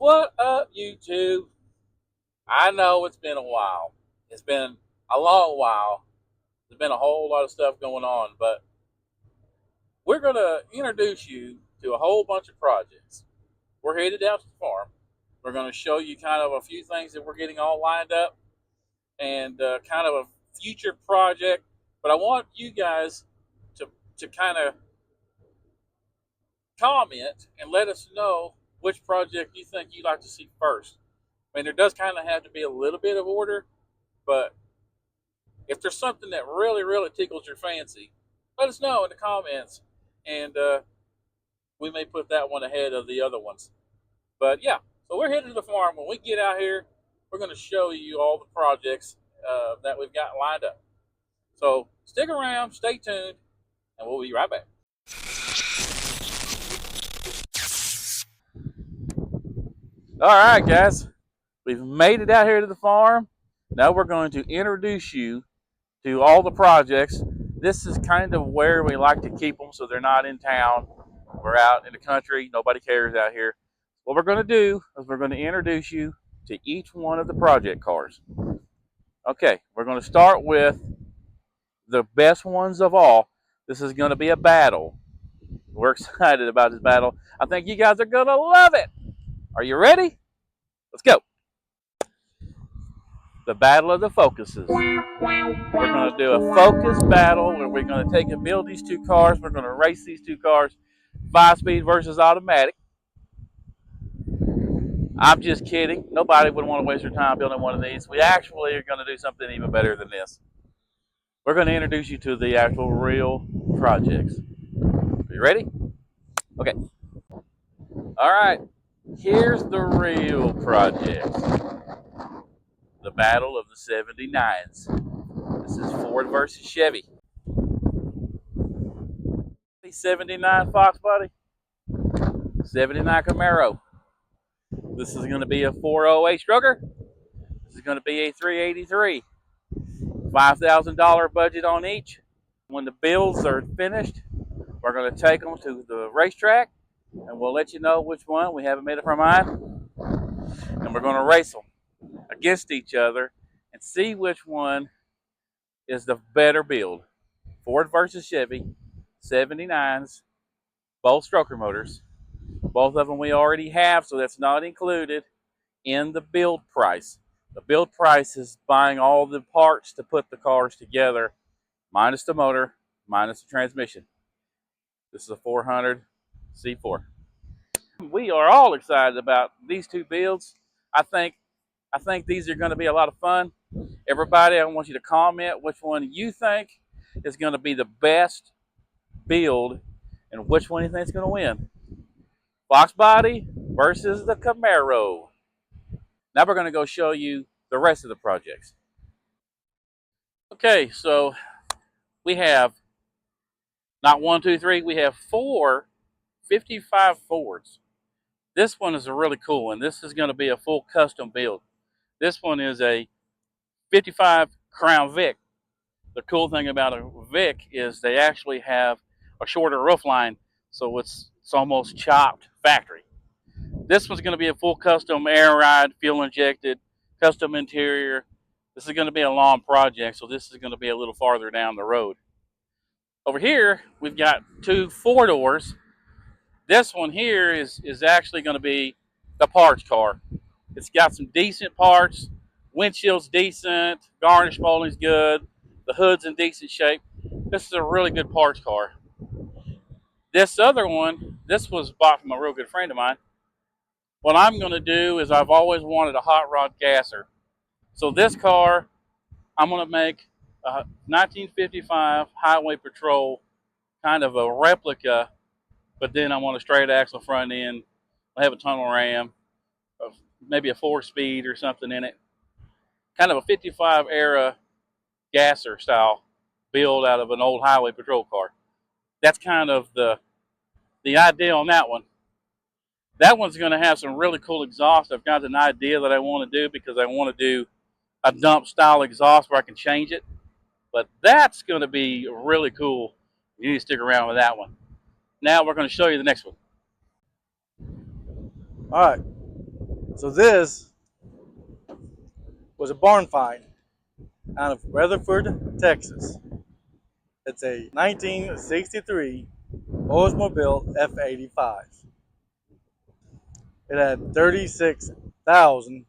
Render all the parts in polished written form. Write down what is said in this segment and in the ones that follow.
What up, YouTube? I know it's been a while. It's been a long while. There's been a whole lot of stuff going on, but we're going to introduce you to a whole bunch of projects. We're headed out to the farm. We're going to show you kind of a few things that we're getting all lined up and kind of a future project. But I want you guys to kind of comment and let us know which project you think you'd like to see first. I mean, there does kind of have to be a little bit of order, but if there's something that really tickles your fancy, let us know in the comments, and we may put that one ahead of the other ones. But yeah, so we're headed to the farm. When we get out here, we're going to show you all the projects that we've got lined up. So stick around, stay tuned, and we'll be right back. All right, guys, we've made it out here to the farm. Now we're going to introduce you to all the projects. This is kind of where we like to keep them so they're not in town. We're out in the country. Nobody cares out here. What we're going to do is we're going to introduce you to each one of the project cars. Okay, we're going to start with the best ones of all. This is going to be a battle. We're excited about this battle. I think you guys are going to love it. Are you ready? Let's go. The battle of the focuses. We're going to do a focus battle where we're going to take and build these two cars. We're going to race these two cars, 5-speed versus automatic. I'm just kidding. Nobody would want to waste their time building one of these. We actually are going to do something even better than this. We're going to introduce you to the actual real projects. Are you ready? Okay. All right. Here's the real project. The battle of the 79s. This is Ford versus Chevy. 79 Fox body. 79 Camaro. This is going to be a 408 stroker. This is going to be a 383. $5,000 budget on each. When the builds are finished, we're going to take them to the racetrack, and we'll let you know which one. We haven't made up our mind. And we're going to race them against each other and see which one is the better build. Ford versus Chevy, 79s, both stroker motors. Both of them we already have, so that's not included in the build price. The build price is buying all the parts to put the cars together, minus the motor, minus the transmission. This is a 400 C4. We are all excited about these two builds. I think these are going to be a lot of fun. Everybody, I want you to comment which one you think is going to be the best build and which one you think is going to win. Fox body versus the Camaro. Now we're going to go show you the rest of the projects. Okay, so we have not 1, 2, 3. We have 4 55 Fords. This one is a really cool one. This is going to be a full custom build. This one is a 55 Crown Vic. The cool thing about a Vic is they actually have a shorter roof line, so it's almost chopped factory. This one's going to be a full custom air ride, fuel injected, custom interior. This is going to be a long project, so this is going to be a little farther down the road. Over here, we've got 2 4-doors. This one here is actually going to be the parts car. It's got some decent parts. Windshield's decent. Garnish molding's good. The hood's in decent shape. This is a really good parts car. This other one, this was bought from a real good friend of mine. What I'm going to do is I've always wanted a hot rod gasser. So this car, I'm going to make a 1955 Highway Patrol, kind of a replica, but then I want a straight axle front end. I have a tunnel ram, maybe a 4-speed or something in it. Kind of a 55 era gasser style build out of an old Highway Patrol car. That's kind of the idea on that one. That one's going to have some really cool exhaust. I've got an idea that I want to do because I want to do a dump style exhaust where I can change it. But that's going to be really cool. You need to stick around with that one. Now we're going to show you the next one. All right. So this was a barn find out of Rutherford, Texas. It's a 1963 Oldsmobile F85. It had 36,000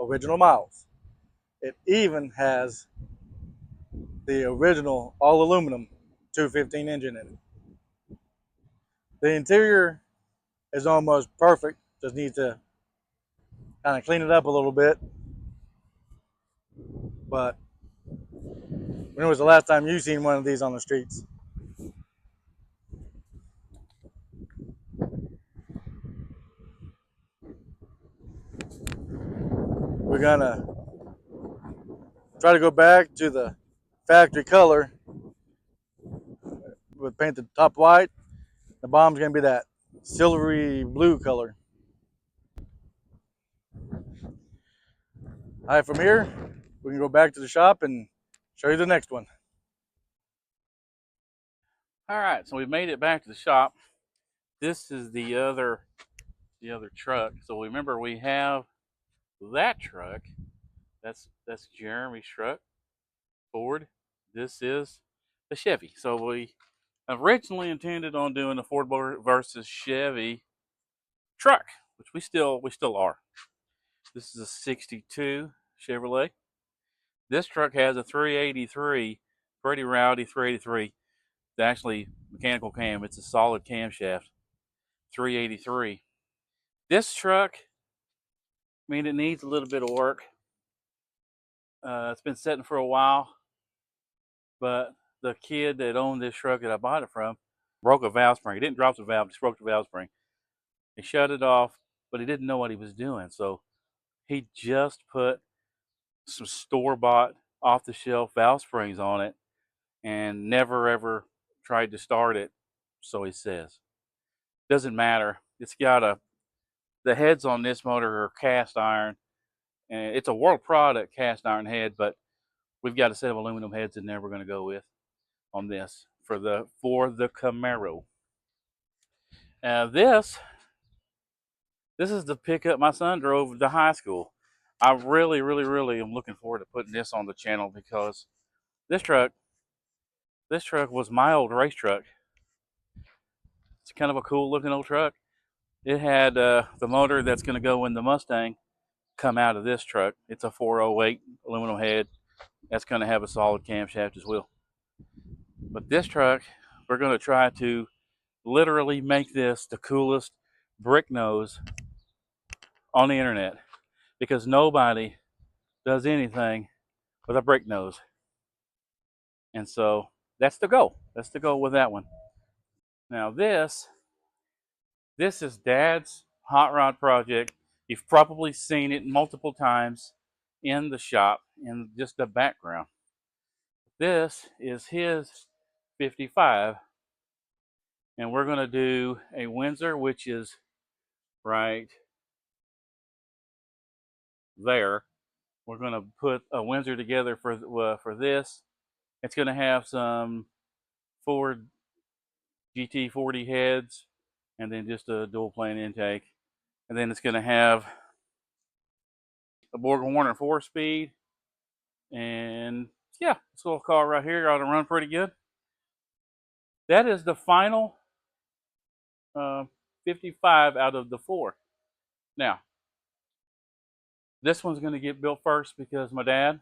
original miles. It even has the original all aluminum 215 engine in it. The interior is almost perfect. Just need to kind of clean it up a little bit. But when was the last time you seen one of these on the streets? We're gonna try to go back to the factory color with paint the top white. The bottom's gonna be that silvery blue color. All right, from here, we can go back to the shop and show you the next one. All right, so we made it back to the shop. This is the other truck. So remember, we have that truck. That's Jeremy's truck, Ford. This is the Chevy. So we originally intended on doing the Ford versus Chevy truck, which we still are. This is a '62 Chevrolet. This truck has a 383, pretty rowdy 383. It's actually mechanical cam. It's a solid camshaft, 383. This truck, I mean, it needs a little bit of work. It's been sitting for a while, but the kid that owned this truck that I bought it from broke a valve spring. He didn't drop the valve, just broke the valve spring. He shut it off, but he didn't know what he was doing. So he just put some store-bought, off-the-shelf valve springs on it and never ever tried to start it. So he says, doesn't matter. It's got the heads on this motor are cast iron, and it's a world product cast iron head, but we've got a set of aluminum heads in there we're going to go with on this for the Camaro. This is the pickup my son drove to high school. I really, really, really am looking forward to putting this on the channel because this truck this truck was my old race truck. It's kind of a cool looking old truck. It had the motor that's going to go in the Mustang come out of this truck. It's a 408 aluminum head. That's going to have a solid camshaft as well. But this truck, we're going to try to literally make this the coolest brick nose on the internet because nobody does anything with a brick nose. And so that's the goal. That's the goal with that one. Now this is Dad's hot rod project. You've probably seen it multiple times in the shop in just the background. This is his 55, and we're going to do a Windsor, which is right there. We're going to put a Windsor together for this. It's going to have some Ford GT40 heads, and then just a dual plane intake, and then it's going to have a Borg Warner 4-speed, and yeah, this little car right here ought to run pretty good. That is the final 55 out of the 4. Now, this one's going to get built first because my dad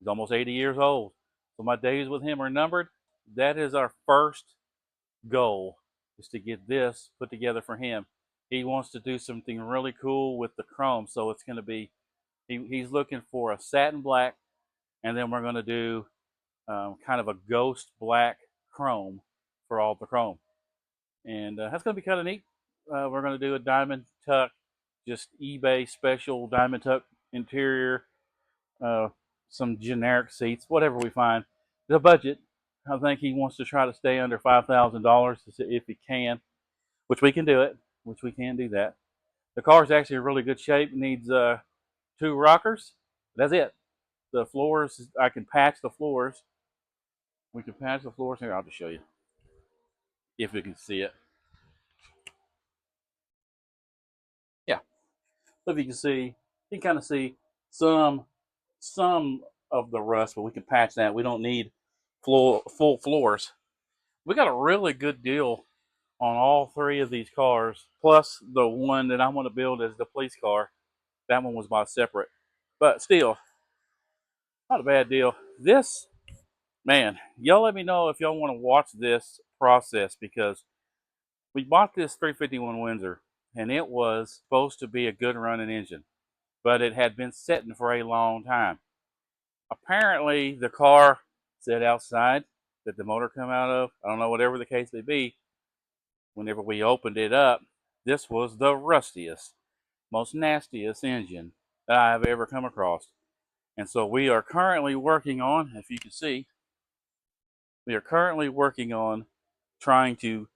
is almost 80 years old. So my days with him are numbered. That is our first goal, is to get this put together for him. He wants to do something really cool with the chrome. So it's going to be, he's looking for a satin black, and then we're going to do kind of a ghost black chrome for all the chrome. And that's going to be kind of neat. We're going to do a diamond tuck, just eBay special diamond tuck interior, uh, some generic seats, whatever we find. The budget, I think he wants to try to stay under $5,000 if he can, which we can do it, which we can do that. The car is actually in really good shape. It needs 2 rockers. That's it. The floors, I can patch the floors. We can patch the floors. Here, I'll just show you if we can see it. Yeah. So if you can see, you can kind of see some some of the rust, but we can patch that. We don't need full floors. We got a really good deal on all three of these cars, plus the one that I want to build as the police car. That one was bought separate, but still, not a bad deal. This, man, y'all let me know if y'all want to watch this process, because we bought this 351 Windsor and it was supposed to be a good running engine, but it had been sitting for a long time. Apparently, the car sat outside that the motor come out of. I don't know, whatever the case may be. Whenever we opened it up, this was the rustiest, most nastiest engine that I have ever come across. And so we are currently working on, if you can see, we are currently working on trying to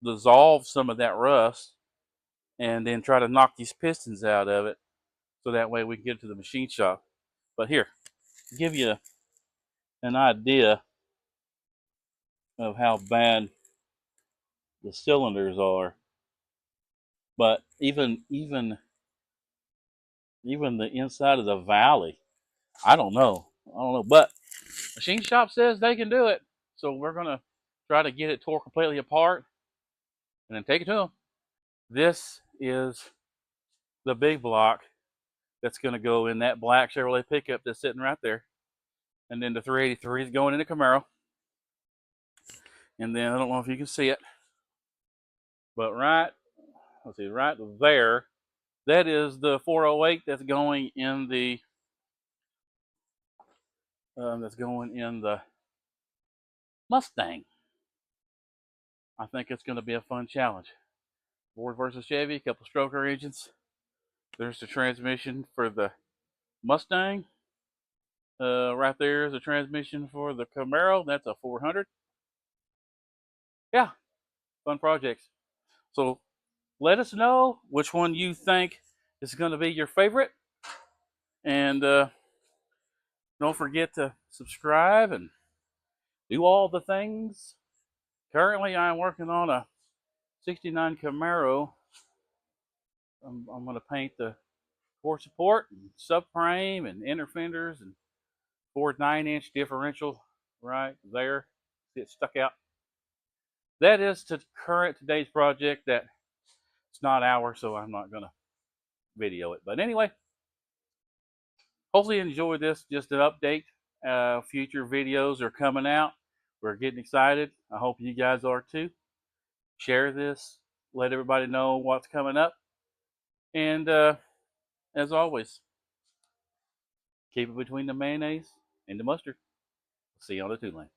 dissolve some of that rust and then try to knock these pistons out of it so that way we can get it to the machine shop. But here, to give you an idea of how bad the cylinders are, but even the inside of the valley, I don't know, but machine shop says they can do it, so we're gonna try to get it tore completely apart and then take it to them. This is the big block that's going to go in that black Chevrolet pickup that's sitting right there. And then the 383 is going in the Camaro. And then I don't know if you can see it, but let's see, right there, that is the 408 that's going in the Mustang. I think it's going to be a fun challenge. Ford versus Chevy, a couple stroker engines. There's the transmission for the Mustang. Right there is a transmission for the Camaro. That's a 400. Yeah, fun projects. So let us know which one you think is going to be your favorite. And don't forget to subscribe and do all the things. Currently, I'm working on a 69 Camaro. I'm going to paint the core support and subframe and inner fenders and Ford 9-inch differential right there. See it stuck out. That is today's project. That it's not ours, so I'm not going to video it. But anyway, hopefully you enjoyed this. Just an update. Future videos are coming out. We're getting excited. I hope you guys are too. Share this. Let everybody know what's coming up. And as always, keep it between the mayonnaise and the mustard. See you on the 2 lane.